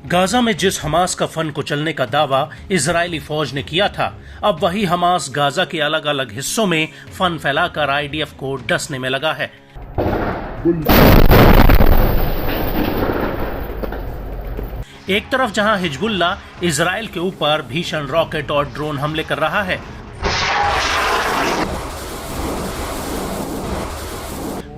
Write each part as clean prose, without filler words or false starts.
Gaza में जिस Hamas का फन कुचलने का दावा इजरायली फौज ने किया था, अब वही हमास गाजा के अलग अलग हिस्सों में फन फैलाकर आईडीएफ को डसने में लगा है। एक तरफ जहां हिजबुल्ला इजराइल के ऊपर भीषण रॉकेट और ड्रोन हमले कर रहा है,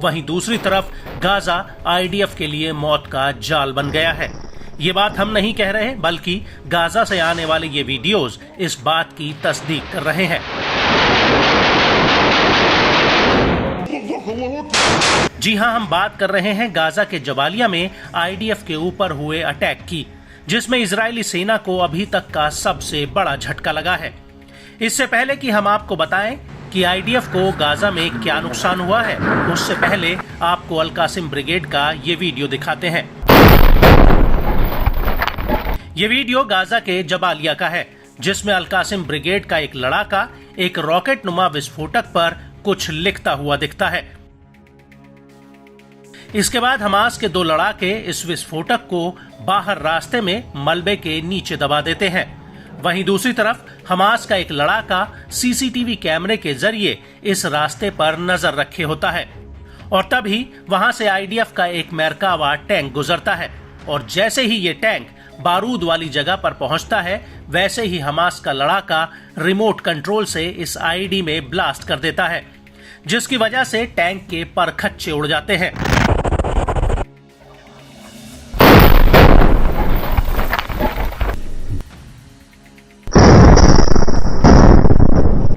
वहीं दूसरी तरफ गाजा आईडीएफ के लिए मौत का जाल बन गया है। ये बात हम नहीं कह रहे, बल्कि गाजा से आने वाले ये वीडियोस इस बात की तस्दीक कर रहे हैं। जी हां, हम बात कर रहे हैं गाजा के जबालिया में आईडीएफ के ऊपर हुए अटैक की, जिसमें इजरायली सेना को अभी तक का सबसे बड़ा झटका लगा है। इससे पहले कि हम आपको बताएं कि आईडीएफ को गाजा में क्या नुकसान हुआ है, उससे पहले आपको अल कासिम ब्रिगेड का ये वीडियो दिखाते हैं। ये वीडियो गाजा के जबालिया का है, जिसमें अल कासिम ब्रिगेड का एक लड़ाका एक रॉकेट नुमा विस्फोटक पर कुछ लिखता हुआ दिखता है। इसके बाद हमास के दो लड़ाके इस विस्फोटक को बाहर रास्ते में मलबे के नीचे दबा देते हैं। वहीं दूसरी तरफ हमास का एक लड़ाका सीसीटीवी कैमरे के जरिए इस रास्ते पर नजर रखे होता है, और तभी वहां से आईडीएफ का एक मेरकावा टैंक गुजरता है, और जैसे ही ये टैंक बारूद वाली जगह पर पहुंचता है, वैसे ही हमास का लड़ाका रिमोट कंट्रोल से इस आईडी में ब्लास्ट कर देता है, जिसकी वजह से टैंक के परखच्चे उड़ जाते हैं।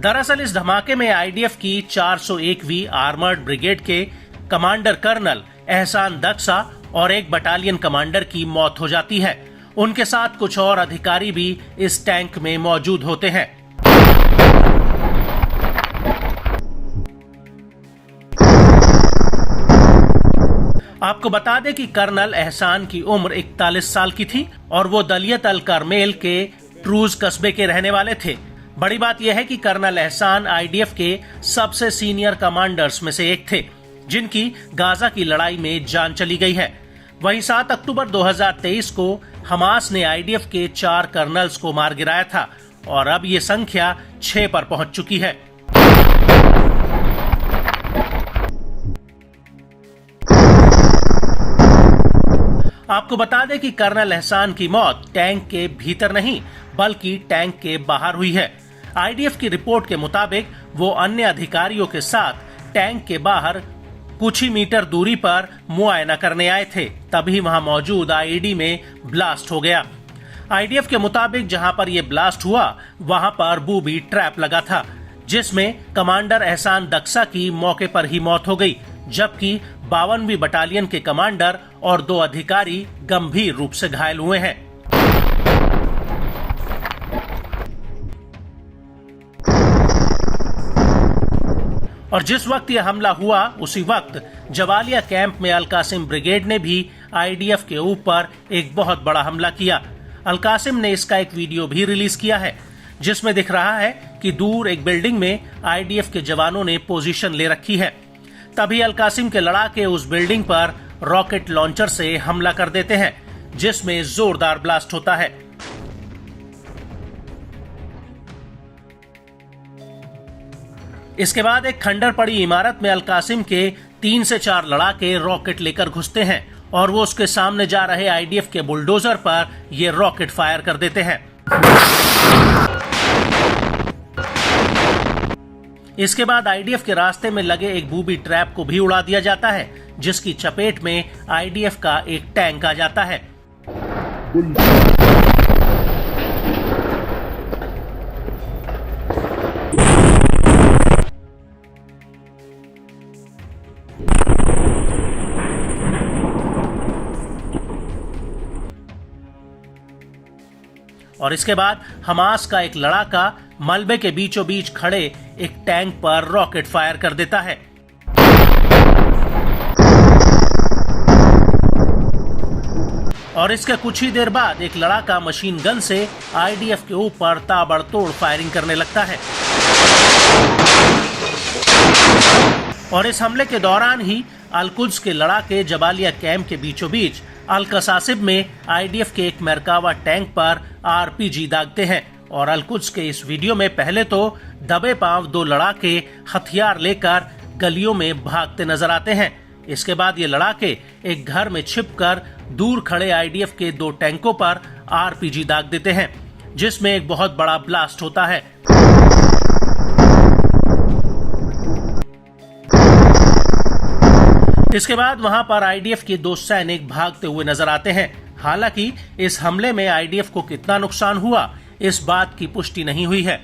दरअसल इस धमाके में आईडीएफ की 401वीं आर्मर्ड ब्रिगेड के कमांडर कर्नल एहसान दक्सा और एक बटालियन कमांडर की मौत हो जाती है। उनके साथ कुछ और अधिकारी भी इस टैंक में मौजूद होते हैं। आपको बता दें कि कर्नल एहसान की उम्र 41 साल की थी और वो दलियत अल करमेल के ट्रूज कस्बे के रहने वाले थे। बड़ी बात यह है कि कर्नल एहसान आईडीएफ के सबसे सीनियर कमांडर्स में से एक थे, जिनकी गाजा की लड़ाई में जान चली गई है। वहीं 7 अक्टूबर 2023 को हमास ने आईडीएफ के 4 कर्नल्स को मार गिराया था, और अब ये संख्या 6 पर पहुंच चुकी है। आपको बता दें कि कर्नल एहसान की मौत टैंक के भीतर नहीं, बल्कि टैंक के बाहर हुई है। आईडीएफ की रिपोर्ट के मुताबिक वो अन्य अधिकारियों के साथ टैंक के बाहर कुछ ही मीटर दूरी पर मुआयना करने आए थे, तभी वहां मौजूद आईडी में ब्लास्ट हो गया। आईडीएफ के मुताबिक जहां पर यह ब्लास्ट हुआ, वहां पर बूबी ट्रैप लगा था, जिसमें कमांडर एहसान दक्सा की मौके पर ही मौत हो गई, जबकि 52वीं बटालियन के कमांडर और 2 अधिकारी गंभीर रूप से घायल हुए हैं। और जिस वक्त यह हमला हुआ, उसी वक्त जबालिया कैंप में अल कासिम ब्रिगेड ने भी आईडीएफ के ऊपर एक बहुत बड़ा हमला किया। अल कासिम ने इसका एक वीडियो भी रिलीज किया है, जिसमें दिख रहा है कि दूर एक बिल्डिंग में आईडीएफ के जवानों ने पोजीशन ले रखी है। तभी अल कासिम के लड़ाके उस बिल्डिंग पर रॉकेट लॉन्चर से हमला कर देते हैं, जिसमें जोरदार ब्लास्ट होता है। इसके बाद एक खंडर पड़ी इमारत में अल कासिम के 3 से 4 लड़ाके रॉकेट लेकर घुसते हैं, और वो उसके सामने जा रहे आईडीएफ के बुलडोजर पर ये रॉकेट फायर कर देते हैं। इसके बाद आईडीएफ के रास्ते में लगे एक बूबी ट्रैप को भी उड़ा दिया जाता है, जिसकी चपेट में आईडीएफ का एक टैंक आ जाता है। और इसके बाद हमास का एक लड़ाका मलबे के बीचों बीच खड़े एक टैंक पर रॉकेट फायर कर देता है। और इसके कुछ ही देर बाद एक लड़ाका मशीन गन से आईडीएफ के ऊपर ताबड़तोड़ फायरिंग करने लगता है। और इस हमले के दौरान ही अल-कुद्स के लड़ाके जबालिया कैंप के बीचों बीच अल-कसासिब में आईडीएफ के एक मरकावा टैंक पर आरपीजी दागते हैं। और अल-कुद्स के इस वीडियो में पहले तो दबे पांव 2 लड़ाके हथियार लेकर गलियों में भागते नजर आते हैं। इसके बाद ये लड़ाके एक घर में छिपकर दूर खड़े आईडीएफ के 2 टैंकों पर आरपीजी दाग देते हैं, जिसमें एक बहुत बड़ा ब्लास्ट होता है। इसके बाद वहां पर आईडीएफ के 2 सैनिक भागते हुए नजर आते हैं। हालांकि इस हमले में आईडीएफ को कितना नुकसान हुआ, इस बात की पुष्टि नहीं हुई है।